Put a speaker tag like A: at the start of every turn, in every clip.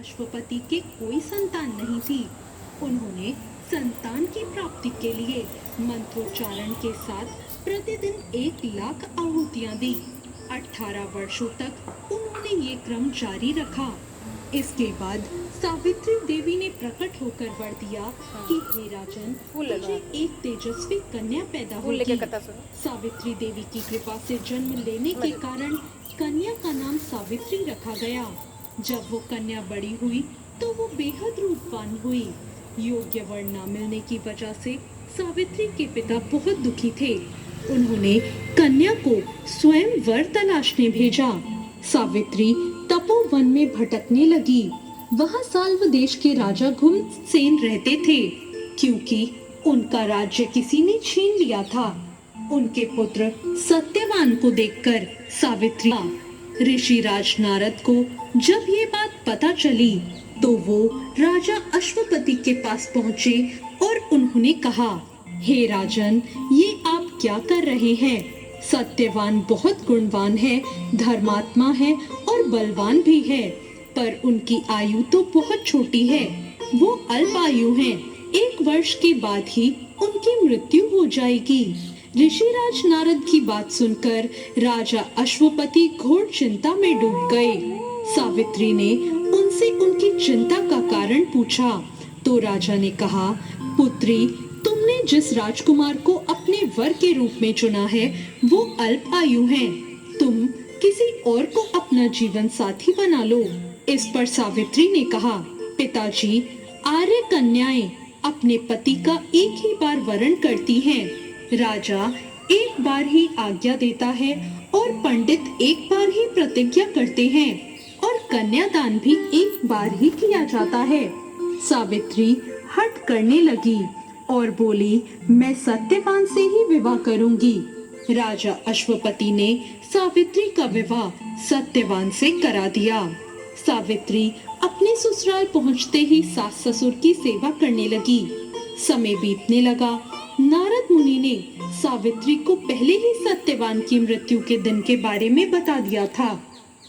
A: अश्वपति के कोई संतान नहीं थी। उन्होंने संतान की प्राप्ति के लिए मंत्रोच्चारण के साथ प्रतिदिन 1 लाख आहुतियां दी। 18 वर्षों तक उन्होंने ये क्रम जारी रखा। इसके बाद सावित्री देवी ने प्रकट होकर वर दिया कि हे राजन, तुझे एक तेजस्वी कन्या पैदा होगी। सावित्री देवी की कृपा से जन्म लेने के कारण कन्या का नाम सावित्री रखा गया। जब वो कन्या बड़ी हुई तो वो बेहद रूपवान हुई। योग्य वर न मिलने की वजह से सावित्री के पिता बहुत दुखी थे। उन्होंने कन्या को स्वयं वर तलाशने भेजा। सावित्री तपोवन में भटकने लगी। वहाँ साल्व देश के राजा घुमसेन रहते थे, क्योंकि उनका राज्य किसी ने छीन लिया था। उनके पुत्र सत्यवान को देखकर सावित्री ऋषिराज नारद को जब ये बात पता चली तो वो राजा अश्वपति के पास पहुँचे और उन्होंने कहा, हे राजन, ये आप क्या कर रहे हैं? सत्यवान बहुत गुणवान है, धर्मात्मा है और बलवान भी है, पर उनकी आयु तो बहुत छोटी है। वो अल्प आयु हैं। 1 वर्ष के बाद ही उनकी मृत्यु हो जाएगी। ऋषिराज नारद की बात सुनकर राजा अश्वपति घोर चिंता में डूब गए। सावित्री ने उनसे उनकी चिंता का कारण पूछा तो राजा ने कहा, पुत्री, तुमने जिस राजकुमार को अपने वर के रूप में चुना है वो अल्प आयु है। तुम किसी और को अपना जीवन साथी बना लो। इस पर सावित्री ने कहा, पिताजी, आर्य कन्याएं अपने पति का एक ही बार वरण करती हैं। राजा एक बार ही आज्ञा देता है और पंडित एक बार ही प्रतिज्ञा करते हैं और कन्यादान भी एक बार ही किया जाता है। सावित्री हठ करने लगी और बोली, मैं सत्यवान से ही विवाह करूंगी। राजा अश्वपति ने सावित्री का विवाह सत्यवान से करा दिया। सावित्री अपने ससुराल पहुंचते ही सास ससुर की सेवा करने लगी। समय बीतने लगा। नारद मुनि ने सावित्री को पहले ही सत्यवान की मृत्यु के दिन के बारे में बता दिया था।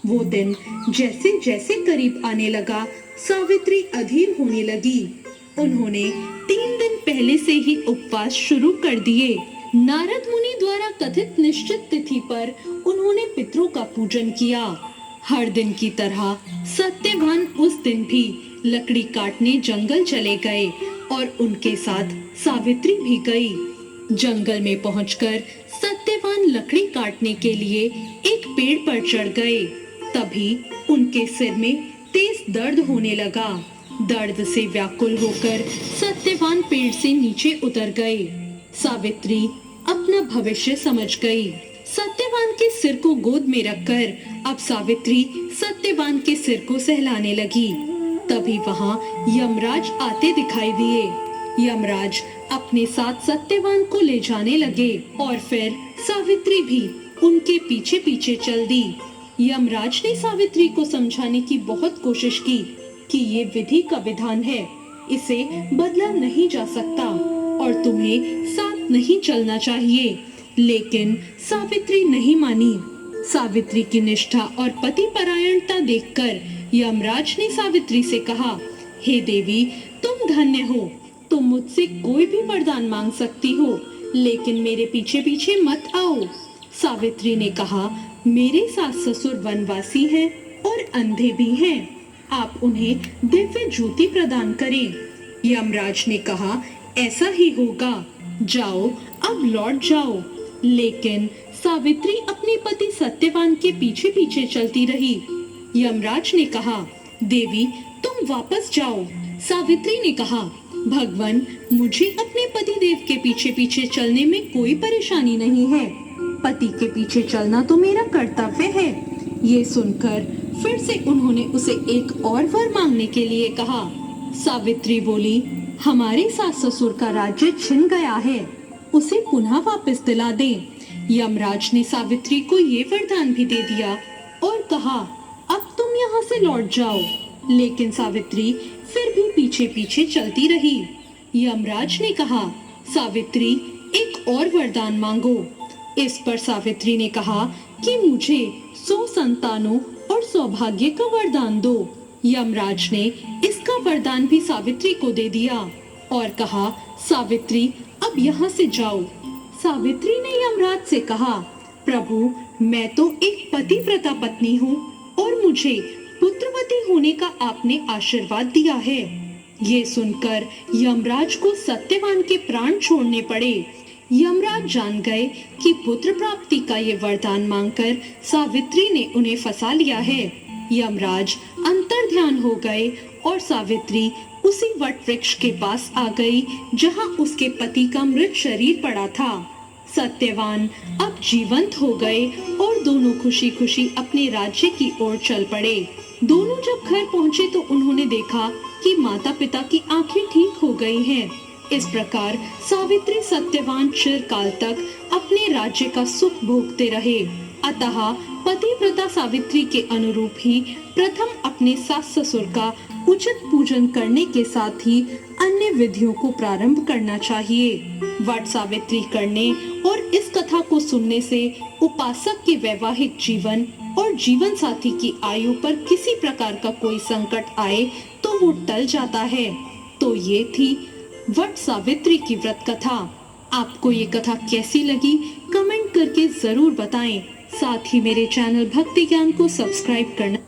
A: वो दिन जैसे जैसे करीब आने लगा, सावित्री अधीर होने लगी। उन्होंने 3 दिन पहले से ही उपवास शुरू कर दिए। नारद मुनि द्वारा कथित निश्चित तिथि पर उन्होंने पितरों का पूजन किया। हर दिन की तरह सत्यवान उस दिन भी लकड़ी काटने जंगल चले गए और उनके साथ सावित्री भी गई। जंगल में पहुंचकर सत्यवान लकड़ी काटने के लिए एक पेड़ पर चढ़ गए। तभी उनके सिर में तेज दर्द होने लगा। दर्द से व्याकुल होकर सत्यवान पेड़ से नीचे उतर गए। सावित्री अपना भविष्य समझ गई। सत्यवान के सिर को गोद में रखकर अब सावित्री सत्यवान के सिर को सहलाने लगी। तभी वहाँ यमराज आते दिखाई दिए। यमराज अपने साथ सत्यवान को ले जाने लगे और फिर सावित्री भी उनके पीछे पीछे चल दी। यमराज ने सावित्री को समझाने की बहुत कोशिश की कि ये विधि का विधान है, इसे बदला नहीं जा सकता और तुम्हें साथ नहीं चलना चाहिए, लेकिन सावित्री नहीं मानी। सावित्री की निष्ठा और पति परायणता देखकर यमराज ने सावित्री से कहा, हे देवी, तुम धन्य हो, तुम मुझसे कोई भी वरदान मांग सकती हो, लेकिन मेरे पीछे पीछे मत आओ। सावित्री ने कहा, मेरे सास ससुर वनवासी हैं और अंधे भी हैं, आप उन्हें दिव्य ज्योति प्रदान करें। यमराज ने कहा, ऐसा ही होगा, जाओ, अब लौट जाओ। लेकिन सावित्री अपने पति सत्यवान के पीछे पीछे चलती रही। यमराज ने कहा, देवी, तुम वापस जाओ। सावित्री ने कहा, भगवान, मुझे अपने पति देव के पीछे पीछे चलने में कोई परेशानी नहीं है। पति के पीछे चलना तो मेरा कर्तव्य है। ये सुनकर फिर से उन्होंने उसे एक और वर मांगने के लिए कहा। सावित्री बोली, हमारे सास ससुर का राज्य छिन गया है, उसे पुनः वापस दिला दें। यमराज ने सावित्री को ये वरदान भी दे दिया और कहा, अब तुम यहाँ से लौट जाओ। लेकिन सावित्री फिर भी पीछे पीछे चलती रही। यमराज ने कहा, सावित्री, एक और वरदान मांगो। इस पर सावित्री ने कहा कि मुझे 100 संतानों और सौभाग्य का वरदान दो। यमराज ने इसका वरदान भी सावित्री को दे दिया और कहा, सावित्री अब यहाँ से जाओ। सावित्री ने यमराज से कहा, प्रभु मैं तो एक पतिव्रता पत्नी हूँ और मुझे पुत्रवती होने का आपने आशीर्वाद दिया है। ये सुनकर यमराज को सत्यवान के प्राण छोड़ने पड़े। यमराज जान गए कि पुत्र प्राप्ति का ये वरदान मांगकर सावित्री ने उन्हें फंसा लिया है। यमराज अंतर्ध्यान हो गए और सावित्री उसी वट वृक्ष के पास आ गई जहां उसके पति का मृत शरीर पड़ा था। सत्यवान अब जीवंत हो गए और दोनों खुशी खुशी अपने राज्य की ओर चल पड़े। दोनों जब घर पहुंचे तो उन्होंने देखा कि माता पिता की आंखें ठीक हो गई हैं। इस प्रकार सावित्री सत्यवान चिरकाल तक अपने राज्य का सुख भोगते रहे। अतः पतिव्रता सावित्री के अनुरूप ही प्रथम अपने सास ससुर का उचित पूजन करने के साथ ही अन्य विधियों को प्रारंभ करना चाहिए। वट सावित्री करने और इस कथा को सुनने से उपासक के वैवाहिक जीवन और जीवन साथी की आयु पर किसी प्रकार का कोई संकट आए तो वो टल जाता है। तो ये थी वट सावित्री की व्रत कथा। आपको ये कथा कैसी लगी कमेंट करके जरूर बताएं। साथ ही मेरे चैनल भक्ति ज्ञान को सब्सक्राइब करना